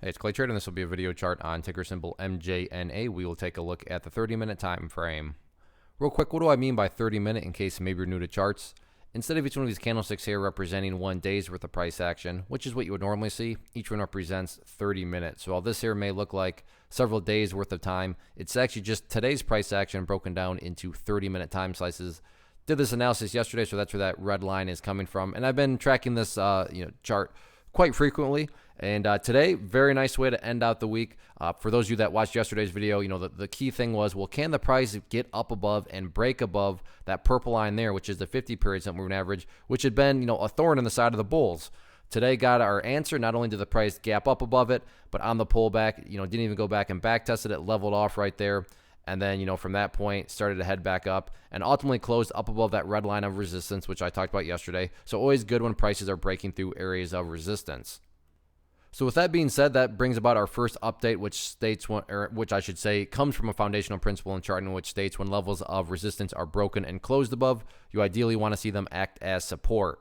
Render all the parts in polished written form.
Hey, it's Clay Trader, and this will be a video chart on ticker symbol MJNA. We will take a look at the 30-minute time frame. Real quick, what do I mean by 30-minute in case maybe you're new to charts? Instead of each one of these candlesticks here representing 1 day's worth of price action, which is what you would normally see, each one represents 30 minutes. So while this here may look like several days worth of time, it's actually just today's price action broken down into 30-minute time slices. Did this analysis yesterday, so that's where that red line is coming from. And I've been tracking this chart quite frequently. And today, very nice way to end out the week. For those of you that watched yesterday's video, the key thing was, well, can the price get up above and break above that purple line there, which is the 50-period simple moving average, which had been, a thorn in the side of the bulls. Today got our answer. Not only did the price gap up above it, but on the pullback, didn't even go back and back tested it, leveled off right there. And then, from that point, started to head back up and ultimately closed up above that red line of resistance, which I talked about yesterday. So always good when prices are breaking through areas of resistance. So with that being said, that brings about our first update, which I should say comes from a foundational principle in charting, which states when levels of resistance are broken and closed above, you ideally want to see them act as support.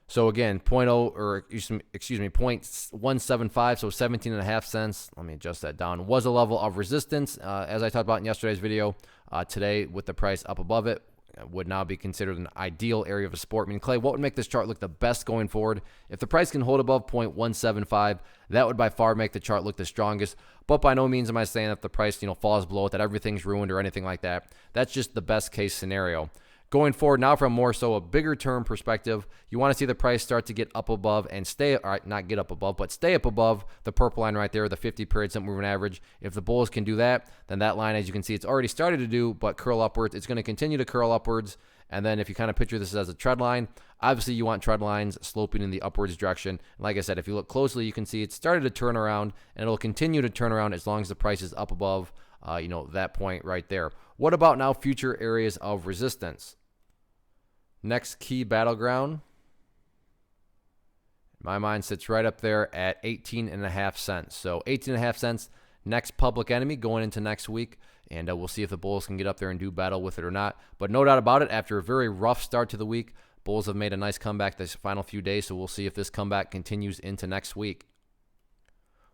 So again, 0.175, so 17.5 cents. Let me adjust that down. Was a level of resistance, as I talked about in yesterday's video. Today, with the price up above it, would now be considered an ideal area of support. I mean, Clay, what would make this chart look the best going forward? If the price can hold above 0.175, that would by far make the chart look the strongest. But by no means am I saying if the price, falls below it, that everything's ruined or anything like that. That's just the best case scenario. Going forward now from more so a bigger term perspective, you want to see the price start to get up above and stay, not get up above, but stay up above the purple line right there, the 50-period simple moving average. If the bulls can do that, then that line, as you can see, it's already started to do, but curl upwards. It's going to continue to curl upwards. And then if you kind of picture this as a trend line, obviously you want trend lines sloping in the upwards direction. And like I said, if you look closely, you can see it started to turn around, and it'll continue to turn around as long as the price is up above, that point right there. What about now future areas of resistance? Next key battleground, in my mind, sits right up there at 18.5 cents. So 18.5 cents, next public enemy going into next week. And we'll see if the bulls can get up there and do battle with it or not. But no doubt about it, after a very rough start to the week, bulls have made a nice comeback this final few days. So we'll see if this comeback continues into next week.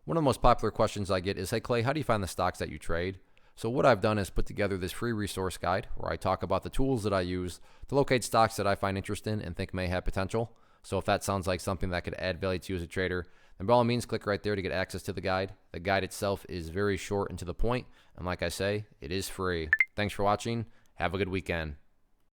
One of the most popular questions I get is, hey, Clay, how do you find the stocks that you trade? So what I've done is put together this free resource guide where I talk about the tools that I use to locate stocks that I find interesting and think may have potential. So if that sounds like something that could add value to you as a trader, then by all means, click right there to get access to the guide. The guide itself is very short and to the point. And like I say, it is free. Thanks for watching. Have a good weekend.